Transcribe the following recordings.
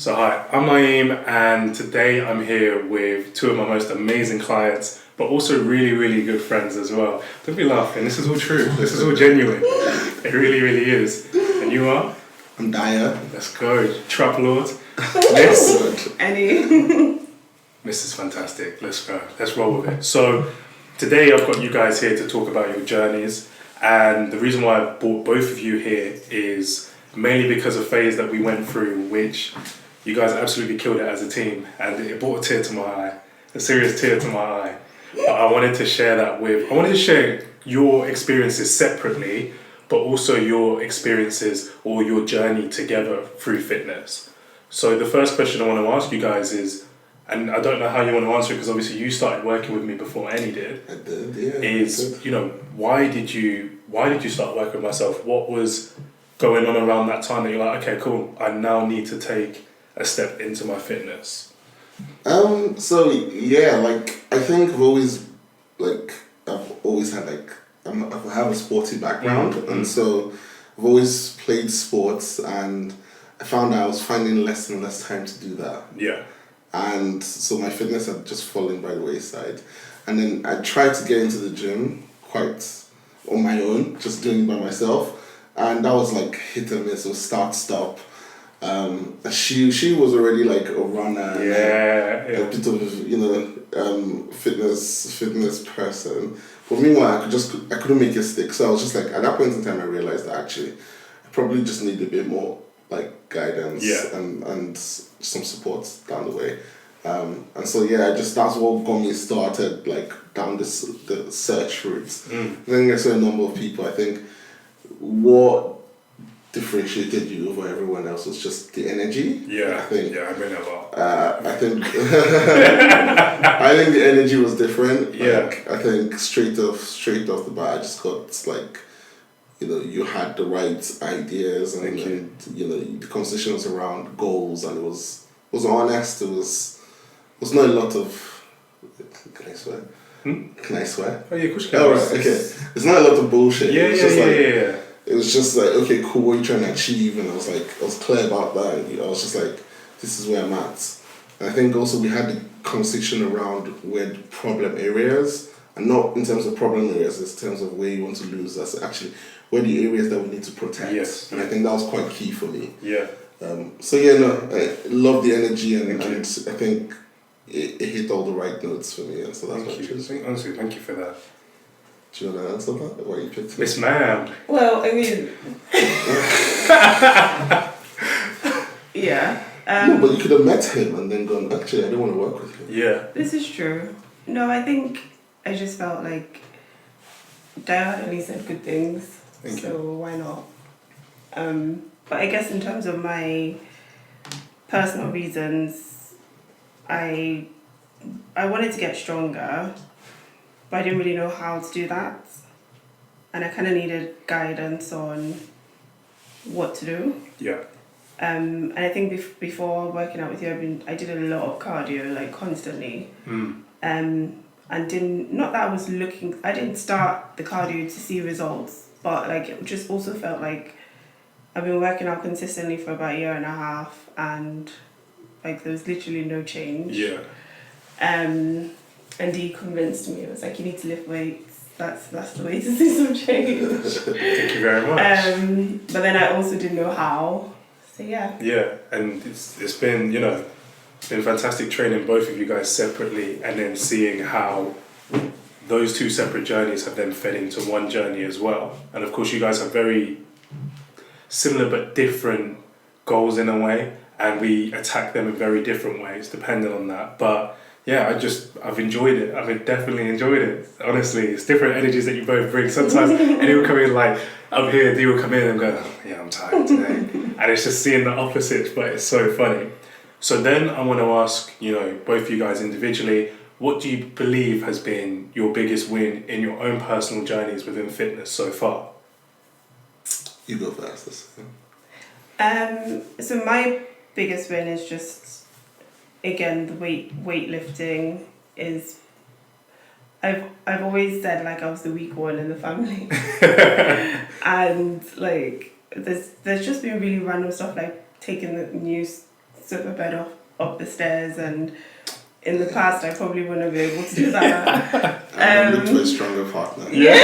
So hi, I'm Naeem, and today I'm here with two of my most amazing clients, but also really, really good friends as well. Don't be laughing, this is all true, this is all genuine. It really, really is. And you are? I'm Dayo. Let's go. Trap Lord. Miss Eni. This is fantastic. Let's go. Let's roll with it. So today I've got you guys here to talk about your journeys, and the reason why I brought both of you here is mainly because of a phase that we went through, which you guys absolutely killed it as a team, and it brought a tear to my eye, a serious tear to my eye. But I wanted to share your experiences separately, but also your experiences or your journey together through fitness. So the first question I want to ask you guys is, and I don't know how you want to answer it because obviously you started working with me before Eni did. I did, yeah. Is, why did you start working with myself? What was going on around that time that you're like, okay, cool, I now need to take a step into my fitness? So yeah, I think I've always had I have a sporty background, and so I've always played sports, and I found I was finding less and less time to do that. Yeah. And so my fitness had just fallen by the wayside, and then I tried to get into the gym quite on my own, just doing it by myself, and that was like hit and miss, or start stop. She was already like a runner, a bit of fitness person. But meanwhile, I couldn't make it stick. So I was just like, at that point in time, I realized that actually I probably just need a bit more like guidance and some support down the way. And so that's what got me started like down the search route. Then I saw a number of people. I think what differentiated you over everyone else was just the energy. I mean a lot. I think I think the energy was different. I think straight off the bat, I just got like, you had the right ideas, and the conversation was around goals, and it was honest. It was not a lot of. Can I swear? Can I swear? Oh yeah, of course you can. Oh, right, okay. It's not a lot of bullshit. Yeah. It was just like, okay, cool, what are you trying to achieve? And I was clear about that. And, I was just like, this is where I'm at. And I think also we had the conversation around where the problem areas, and not in terms of problem areas, it's in terms of where you want to lose. That's actually where the areas that we need to protect. Yes. And I think that was quite key for me. Yeah. I love the energy, and I think it hit all the right notes for me. And so that's what I chose. Honestly, thank you for that. Do you want to answer that? Why you picked me? Miss Ma'am. Well, I mean, yeah. No, but you could have met him and then gone, actually, I don't want to work with you. Yeah. This is true. No, I think I just felt like Dayo had only said good things, so why not? But I guess in terms of my personal reasons, I wanted to get stronger, but I didn't really know how to do that, and I kind of needed guidance on what to do. Yeah. And I think before working out with you, I did a lot of cardio, like constantly. And not that I didn't start the cardio to see results, but like it just also felt like I've been working out consistently for about a year and a half, and like there was literally no change. Yeah. And he convinced me. It was like, you need to lift weights. That's the way to see some change. Thank you very much. But then I also didn't know how. So yeah. Yeah, and it's been been fantastic training both of you guys separately, and then seeing how those two separate journeys have then fed into one journey as well. And of course, you guys have very similar but different goals in a way, and we attack them in very different ways depending on that. But yeah, I've enjoyed it. I've definitely enjoyed it. Honestly, it's different energies that you both bring. Sometimes Eddie will come in like, I'm here, Dee will come in and go, oh, yeah, I'm tired today. And it's just seeing the opposites, but it's so funny. So then I want to ask, both of you guys individually, what do you believe has been your biggest win in your own personal journeys within fitness so far? You go first. So my biggest win is just, again, the weightlifting is. I've always said like I was the weak one in the family, and like there's just been really random stuff like taking the new took a bed up the stairs, and in the past I probably wouldn't have been able to do that. I look for a stronger partner. Yeah.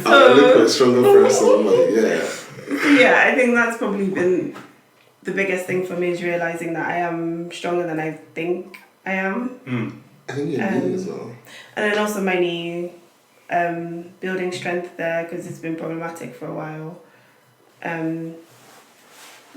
I look for a stronger person. Yeah, I think that's probably been the biggest thing for me, is realizing that I am stronger than I think I am. I think you're knee as well. And then also my knee, building strength there, because it's been problematic for a while.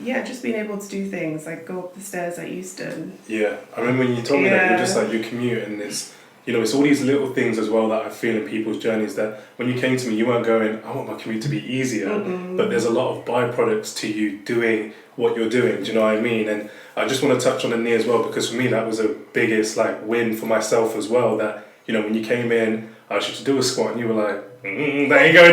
Yeah, just being able to do things like go up the stairs at Euston. Yeah, I remember when you told me that, you're just like, you commute, and it's, you know, it's all these little things as well that I feel in people's journeys, that when you came to me, you weren't going, I want my commute to be easier, but there's a lot of byproducts to you doing what you're doing, do you know what I mean? And I just want to touch on the knee as well, because for me that was the biggest like win for myself as well, that, you know, when you came in, I asked you to do a squat and you were like, there you go,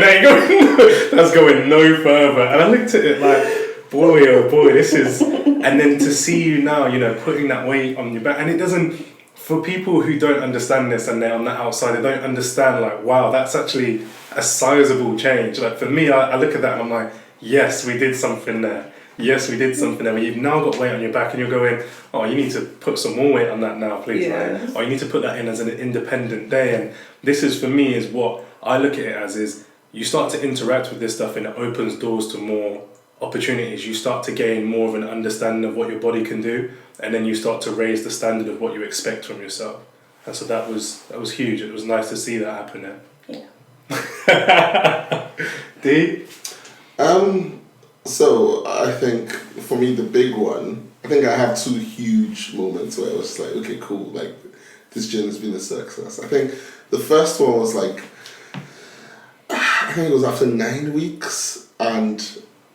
that's going no further. And I looked at it like, boy, oh boy, this is, and then to see you now, you know, putting that weight on your back, and it doesn't, for people who don't understand this and they're on the outside, they don't understand like, wow, that's actually a sizable change. Like for me, I look at that and I'm like, yes, we did something there. Yes, we did something there. But you've now got weight on your back and you're going, oh, you need to put some more weight on that now, please. Yeah. Like, or you need to put that in as an independent day. And this is, for me, is what I look at it as, is you start to interact with this stuff and it opens doors to more opportunities. You start to gain more of an understanding of what your body can do, and then you start to raise the standard of what you expect from yourself. And so that was huge. It was nice to see that happen there. Yeah. D? So I think for me the big one, I think I have two huge moments where I was just like, okay, cool, like this gym has been a success. I think the first one was like, I think it was after 9 weeks, and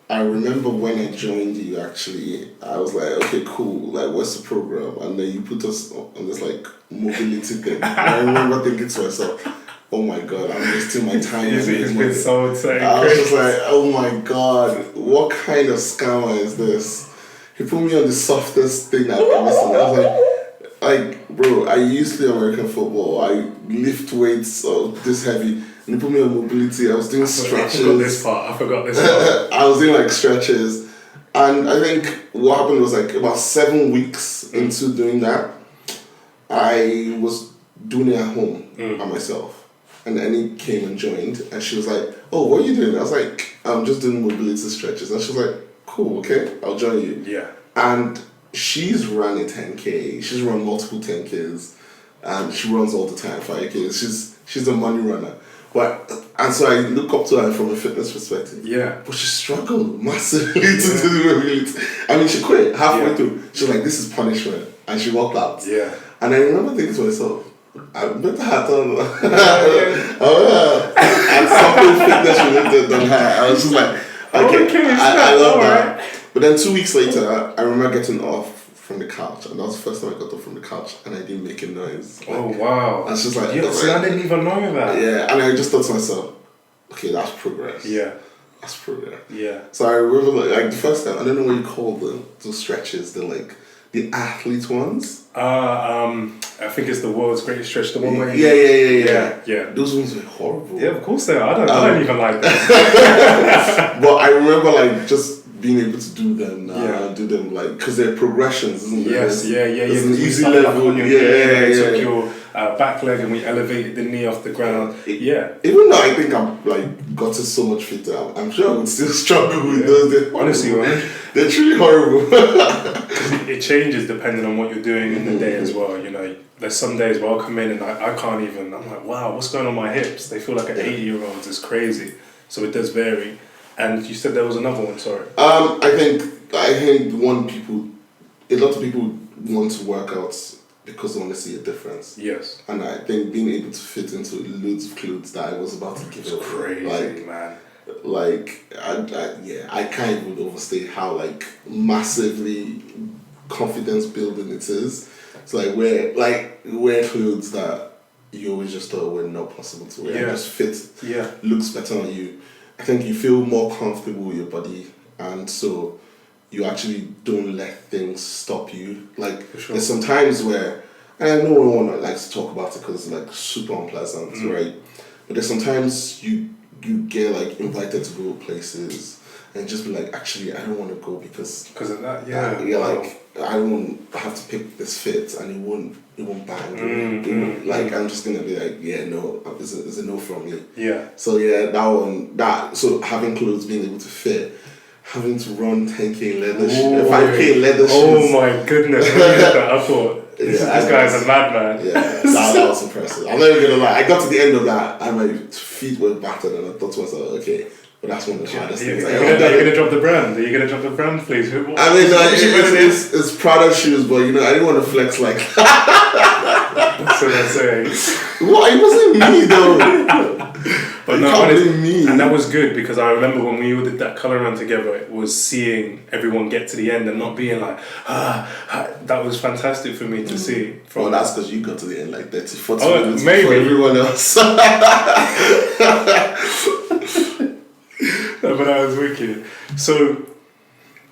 I remember when I joined you, actually, I was like, okay, cool, like what's the program? And then you put us on this like mobility thing. And I remember thinking to myself, oh my god, I'm wasting my time. It's been so insane. I was just like, oh my god, what kind of scammer is this? He put me on the softest thing I've ever seen. I was like, bro, I used to play American football. I lift weights this heavy. And he put me on mobility. I was doing stretches. I forgot this part. I was doing like stretches. And I think what happened was like about 7 weeks into doing that, I was doing it at home by myself. And Eni came and joined, and she was like, oh, what are you doing? I was like, I'm just doing mobility stretches. And she was like, cool, okay, I'll join you. Yeah. And she's run a 10K. She's run multiple 10Ks. And she runs all the time 5Ks. She's a money runner. And so I look up to her from a fitness perspective. Yeah. But she struggled massively to do mobility. I mean, she quit halfway through. She was like, this is punishment. And she walked out. Yeah. And I remember thinking to myself, I better have done something fitness related than her. I was just like, okay, I love that. But then 2 weeks later, I remember getting off from the couch, and that was the first time I got off from the couch, and I didn't make a noise. Oh wow! I was just like, I didn't even know that. Yeah, and I just thought to myself, okay, that's progress. Yeah. That's progress. Yeah. So I remember like the first time, I don't know what you call them, those stretches, they're like the athlete ones. I think it's the world's greatest stretch. The one where yeah. Those ones were horrible. Yeah, of course they are. I don't even like them. But I remember like just being able to do them now, do them like, because they're progressions, isn't it? Yes, There's an easy level. We took your back leg and we elevated the knee off the ground. Even though I think I'm like gotten so much fitter, I'm sure I would still struggle with those. Honestly, they're truly horrible. It changes depending on what you're doing in the day as well. You know, there's some days where I'll come in and I can't even. I'm like, wow, what's going on with my hips? They feel like an 80-year-old. It's crazy. So it does vary. And you said there was another one. Sorry. I think a lot of people want to work out because they want to see a difference. Yes. And I think being able to fit into loads of clothes that I was about to give up. Crazy, man. Like, I can't even overstate how like massively confidence building it is. It's like wear clothes that you always just thought were not possible to wear. Just fit. Yeah. Looks better on you. I think you feel more comfortable with your body, and so you actually don't let things stop you. Like there's some times where, and no one likes to talk about it because it's like super unpleasant, right? But there's sometimes you get like invited to go places, and just be like, actually, I don't want to go because of that, yeah. like I won't have to pick this fit and it won't bang. Like I'm just gonna be like, yeah, no, it's a no from me. Yeah. So so having clothes being able to fit, having to run 10k in leather shoes, 5k in leather shoes. Oh my goodness! When you did that, I thought this guy's a madman. Yeah, that was impressive. I'm not even gonna lie. I got to the end of that and my feet were battered, and I thought to myself, okay. But that's one of the hardest things. Are you gonna drop the brand? Are you gonna drop the brand, please? I mean, it's Prada shoes, but I didn't want to flex like that. That's what I'm saying. What? It wasn't me though. But no, honestly, and that was good because I remember when we all did that colour run together, it was seeing everyone get to the end and not being like, that was fantastic for me to see. Well, that's because you got to the end like 30-40 minutes maybe. before everyone else. No, but that was wicked. So,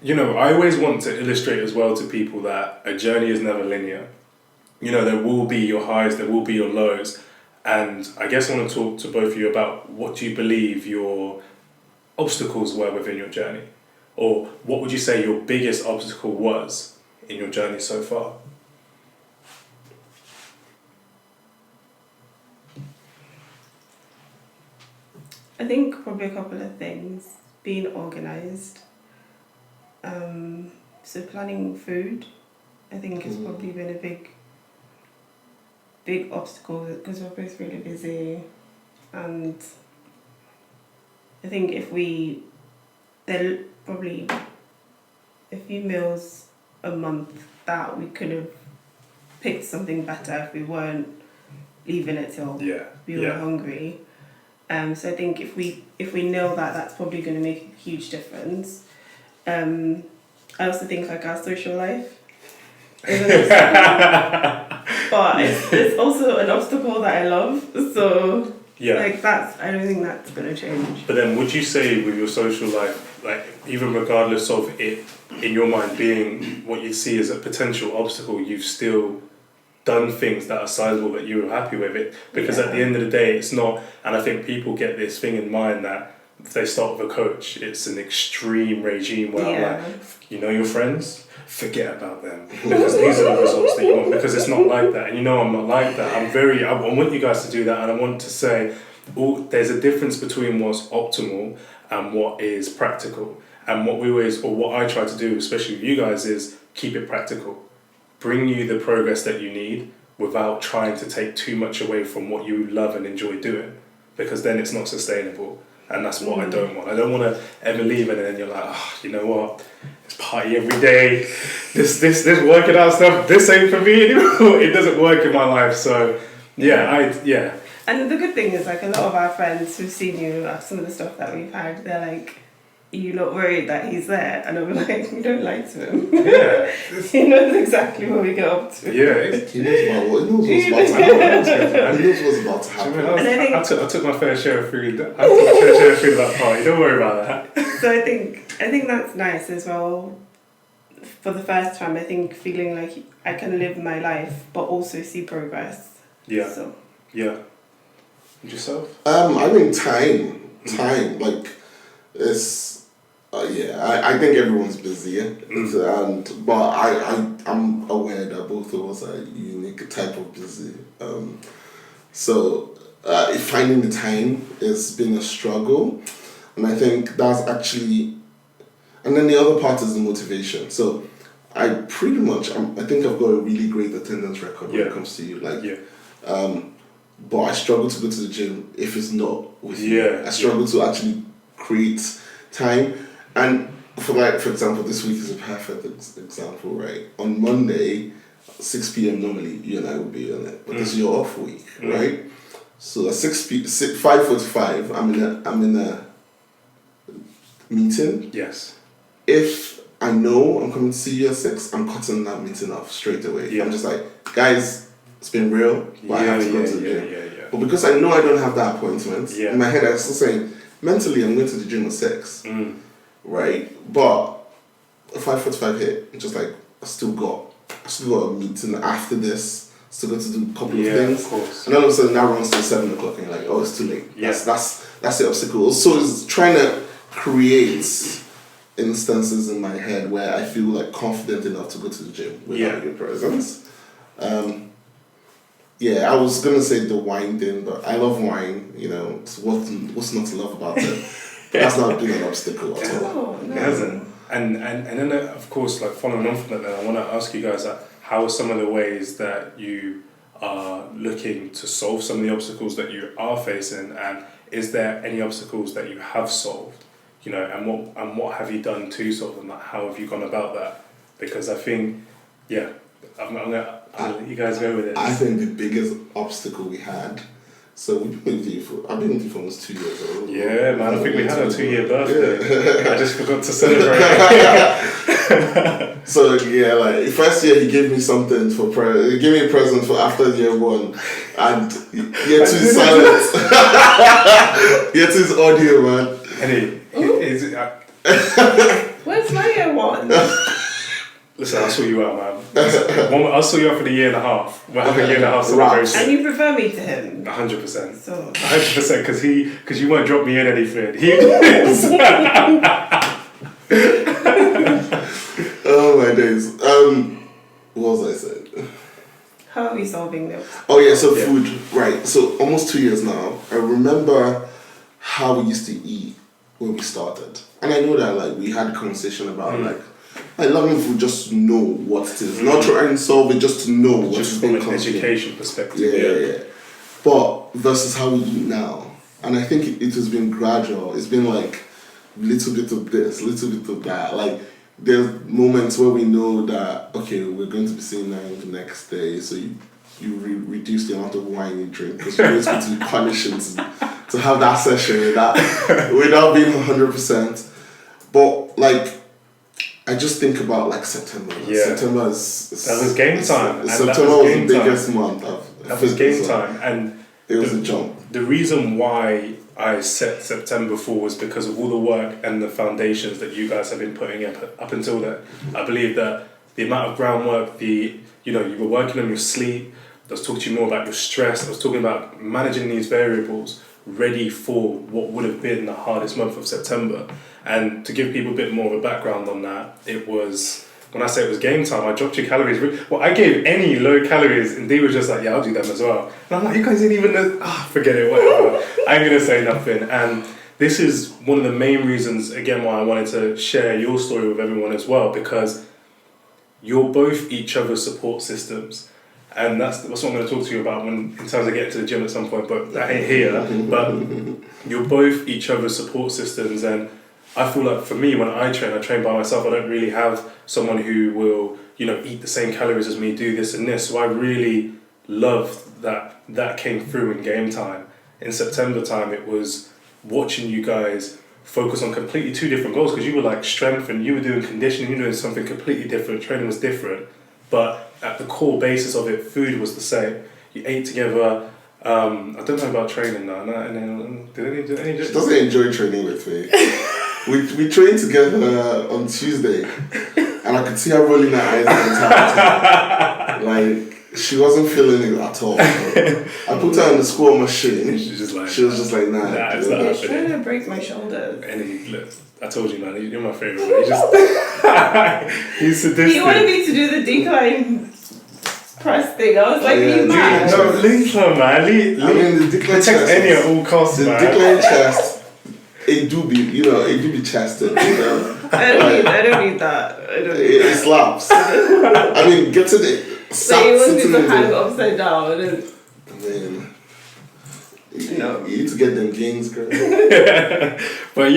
I always want to illustrate as well to people that a journey is never linear. There will be your highs, there will be your lows. And I guess I want to talk to both of you about what do you believe your obstacles were within your journey? Or what would you say your biggest obstacle was in your journey so far? I think probably a couple of things. Being organised. So planning food, I think has probably been a big obstacle because we're both really busy, and I think there are probably a few meals a month that we could have picked something better if we weren't leaving it till we were hungry. So I think if we nail that, that's probably going to make a huge difference. I also think our social life is an obstacle, but it's also an obstacle that I love. So I don't think that's going to change. But then, would you say with your social life, like even regardless of it in your mind being what you see as a potential obstacle, you've still done things that are sizable that you were happy with it? Because at the end of the day, it's not. And I think people get this thing in mind that if they start with a coach, it's an extreme regime where your friends, forget about them because these are the results that you want. Because it's not like that, and I'm not like that. I want you guys to do that, and I want to say, there's a difference between what's optimal and what is practical. And what I try to do, especially with you guys, is keep it practical. Bring you the progress that you need without trying to take too much away from what you love and enjoy doing, because then it's not sustainable. And that's what I don't want. I don't want to ever leave and then you're like, you know what? It's party every day. This working out stuff, this ain't for me anymore. It doesn't work in my life. So, And the good thing is, like, a lot of our friends who've seen you, some of the stuff that we've had, they're like, you're not worried that he's there, and I'm like, we don't lie to him. Yeah. He knows exactly what we get up to. Yeah. He knows what's about to happen. I took my fair share of food. I took my fair share of food at that party. Don't worry about that. So I think that's nice as well. For the first time, I think feeling like I can live my life, but also see progress. Yeah. So. Yeah. And yourself? I mean, time, like, it's. I think everyone's busy, but I'm aware that both of us are a unique type of busy. So finding the time has been a struggle, and I think that's actually. And then the other part is the motivation. So I pretty much, I think I've got a really great attendance record when it comes to you, but I struggle to go to the gym if it's not with you. I struggle to actually create time. And for example, this week is a perfect example, right? On Monday, 6 p.m. normally you and I will be on it, but this is your off week, right? So at 5:45, I'm in a meeting. Yes. If I know I'm coming to see you at 6, I'm cutting that meeting off straight away. Yeah. I'm just like, guys, it's been real, but I have to go to the gym. Yeah. But because I know I don't have that appointment, in my head I'm still saying, mentally I'm going to the gym at 6. Right? But 5:45 hit, it's just like I still got a meeting after this, still got to do a couple of things. Of course. And all of a sudden now runs to 7 o'clock and you're like, oh, it's too late. Yeah. That's the obstacle. So it's trying to create instances in my head where I feel like confident enough to go to the gym without your presence. I was gonna say the wine thing, but I love wine. You know, so what's not to love about it? But that's not been an obstacle at all. Oh, no. It hasn't. And then of course, like following on from that, then I want to ask you guys how are some of the ways that you are looking to solve some of the obstacles that you are facing, and is there any obstacles that you have solved? You know, and what have you done to solve them? Like, how have you gone about that? Because I think, I'm gonna let you guys go with it. I think the biggest obstacle we had. So we've been with you I've been with you for almost 2 years. Yeah, man. I think we had a 2-year birthday. Yeah. I just forgot to celebrate. So like first year he gave me something for he gave me a present for after year 1, and year 2 is silent. Year 2 is audio, man. Eni, Where's my year 1? Listen, I saw you out, man. I saw you out for the 1.5 years. We're having a 1.5 year celebration. And you prefer me to him? 100%. So 100%, because you won't drop me in anything. Oh my days. What was I saying? how are we solving this? Oh yeah, so food, right. So almost 2 years now. I remember how we used to eat when we started. And I know that like we had a conversation about like loving food just to know what it is. Not trying to solve it, just to know what just from an education perspective. Yeah. But versus how we eat now. And I think it has been gradual. It's been like little bit of this, little bit of that. Like there's moments where we know that, okay, we're going to be seeing that the next day. So you reduce the amount of wine you drink because you're going to be punishing to have that session without being 100%. But like, I just think about like September. Yeah. September is that was game time. September was the biggest month. That was game time, and it was a jump. The reason why I set September for was because of all the work and the foundations that you guys have been putting up until then. I believe that the amount of groundwork, you were working on your sleep. I was talking to you more about your stress. I was talking about managing these variables, ready for what would have been the hardest month of September. And to give people a bit more of a background on that, it was, when I say it was game time, I dropped your calories. Well, I gave any low calories, and they were just like, yeah, I'll do them as well. And I'm like, you guys didn't even know, forget it, whatever. I ain't gonna say nothing. And this is one of the main reasons, again, why I wanted to share your story with everyone as well, because you're both each other's support systems. And that's what I'm going to talk to you about in terms of getting to the gym at some point, but that ain't here. But you're both each other's support systems, and I feel like for me, when I train by myself. I don't really have someone who will, eat the same calories as me, do this and this. So I really loved that came through in game time. In September time, it was watching you guys focus on completely two different goals, because you were like strength and you were doing conditioning, you were doing something completely different, training was different. But at the core basis of it, food was the same. You ate together. I don't know about training now. She doesn't enjoy training with me. We trained together on Tuesday, and I could see her rolling her eyes the entire time. Like, she wasn't feeling it at all. I put her on the squat machine. She was just like, nah. It's not She's trying to break my shoulders. And look, I told you, man, you're my favourite. He's sadistic. He wanted me to do the decline press thing. I was like, you mad? No, leave her, man. The decline protect Eni at all costs, the man. decline chest. It do be chested. I don't need that. It slaps. I mean, get to the. So you want me to hang upside down? And you need to get them gains, girl. But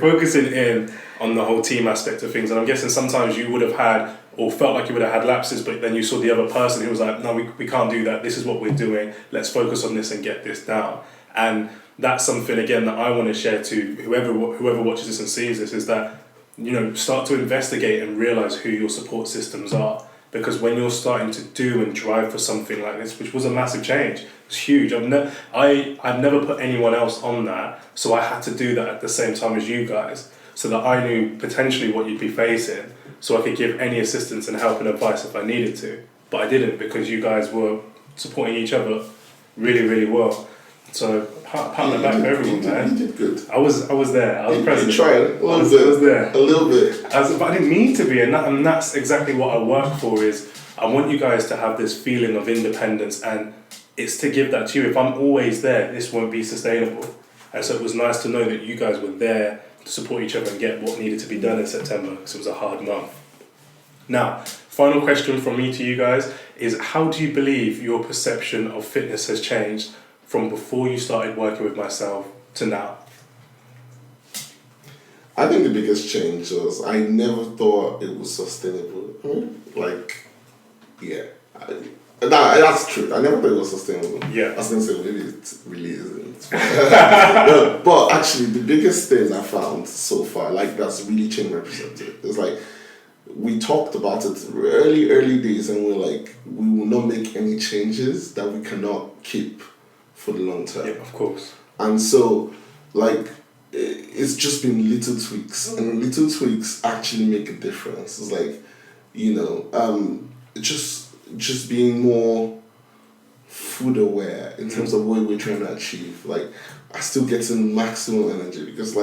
focusing in on the whole team aspect of things, and I'm guessing sometimes you would have had or felt like you would have had lapses, but then you saw the other person who was like, no, we can't do that. This is what we're doing. Let's focus on this and get this down. And that's something, again, that I want to share to whoever watches this and sees this, is that, start to investigate and realise who your support systems are. Because when you're starting to do and drive for something like this, which was a massive change, it's huge. I've never put anyone else on that, so I had to do that at the same time as you guys, so that I knew potentially what you'd be facing, so I could give any assistance and help and advice if I needed to. But I didn't, because you guys were supporting each other really, really well. So pat on the back for everyone, man. You did good. I was there. I was present. You tried a little bit. I was there. A little bit. But I didn't mean to be, and that's exactly what I work for. Is I want you guys to have this feeling of independence, and it's to give that to you. If I'm always there, this won't be sustainable. And so it was nice to know that you guys were there to support each other and get what needed to be done in September, because it was a hard month. Now, final question from me to you guys is, how do you believe your perception of fitness has changed from before you started working with myself to now? I think the biggest change was I never thought it was sustainable. That's true. I never thought it was sustainable. Yeah. I was going to say, maybe it really isn't. No, but actually, the biggest thing I found so far, that's really changed my perspective, is we talked about it early days, and we're like, we will not make any changes that we cannot keep for the long term. Yeah, of course. And so, it's just been little tweaks, and little tweaks actually make a difference. It's just being more food aware in terms of what we're trying to achieve. I still getting maximum energy because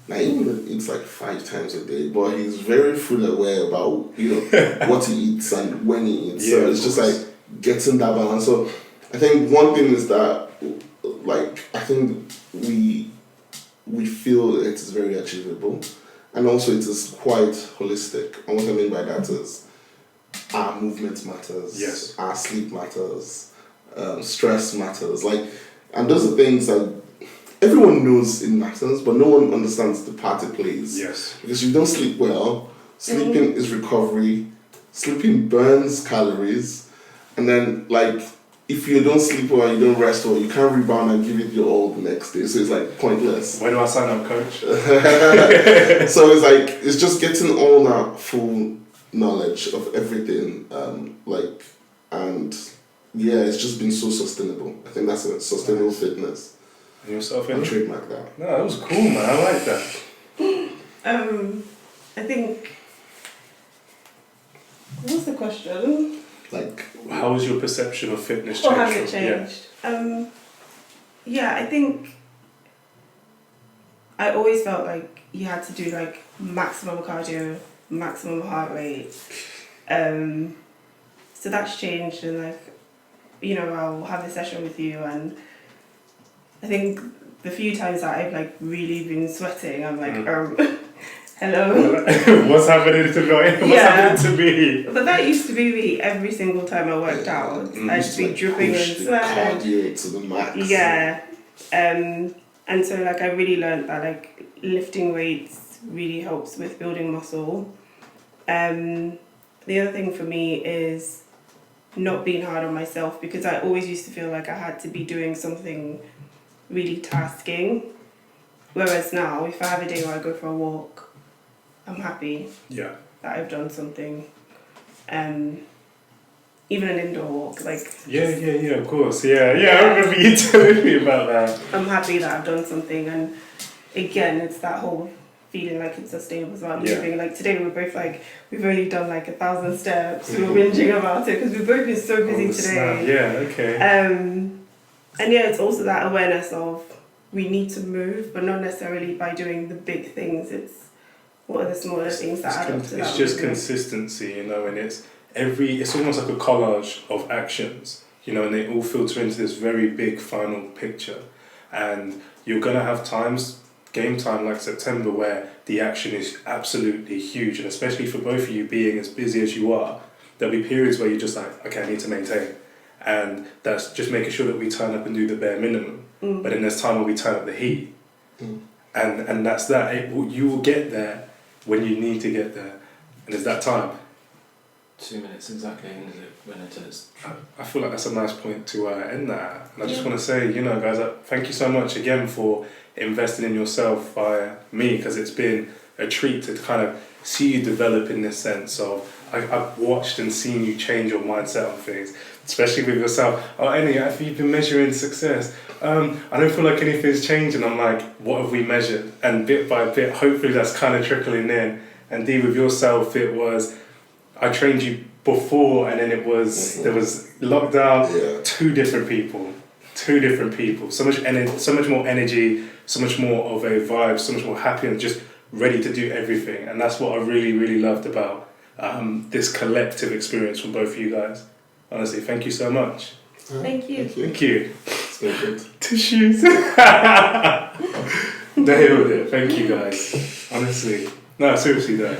Naeem eats 5 times a day, but he's very food aware about what he eats and when he eats. So it's just getting that balance. So I think one thing is that I think we feel it is very achievable, and also it is quite holistic. And what I mean by that is our movement matters. Yes. Our sleep matters. Stress matters. And those are things that everyone knows it matters, but no one understands the part it plays. Yes. Because if you don't sleep well, sleeping is recovery. Sleeping burns calories, and then if you don't sleep well, you don't rest well, you can't rebound and give it your all the next day. So it's pointless. Where do I sign up, coach? So it's just getting all that full knowledge of everything, it's just been so sustainable. I think that's it. Sustainable fitness. And yourself, I'll Eni? trademark that. No, that was cool, man. I like that. I think. What's the question? How has your perception of fitness Or changed? has it changed? I think I always felt like you had to do maximum cardio, maximum heart rate. So that's changed, and I'll have a session with you, and I think the few times that I've really been sweating, I'm hello. What's happening to me? What's happening to me? But that used to be me every single time I worked out. I'd just be dripping in sweat. Cardio to the max. Yeah. And so I really learned that lifting weights really helps with building muscle. The other thing for me is not being hard on myself, because I always used to feel like I had to be doing something really tasking. Whereas now, if I have a day where I go for a walk, I'm happy that I've done something. Even an indoor walk, Yeah, of course. Yeah, I remember you telling me about that. I'm happy that I've done something, and again, it's that whole feeling it's sustainable as well. Moving today, we were both we've only done 1,000 steps. We were whinging about it because we've both been so busy today. Yeah, okay. And it's also that awareness of we need to move, but not necessarily by doing the big things. It's what are the smaller things that add up to that. It's just consistency, and it's almost like a collage of actions, and they all filter into this very big final picture. And you're gonna have game time like September, where the action is absolutely huge, and especially for both of you being as busy as you are, there'll be periods where you're just okay, I need to maintain. And that's just making sure that we turn up and do the bare minimum. But then there's time when we turn up the heat. And that's that. You will get there when you need to get there. And there's that time. 2 minutes exactly, when it is. I feel like that's a nice point to end that. And I just want to say, guys, thank you so much again for investing in yourself via me, because it's been a treat to kind of see you develop in this sense of, I've watched and seen you change your mindset on things, especially with yourself. Oh, Eni, have you been measuring success? I don't feel like anything's changing. I'm like, what have we measured? And bit by bit, hopefully that's kind of trickling in. And D, with yourself, it was, I trained you before, and then there was lockdown, 2 different people. two different people. So much so much more energy, so much more of a vibe, so much more happy and just ready to do everything. And that's what I really, really loved about this collective experience from both of you guys. Honestly, thank you so much. Thank you. Thank you. It's very good. Tissues. Nailed it. Thank you guys. Honestly. No, seriously though.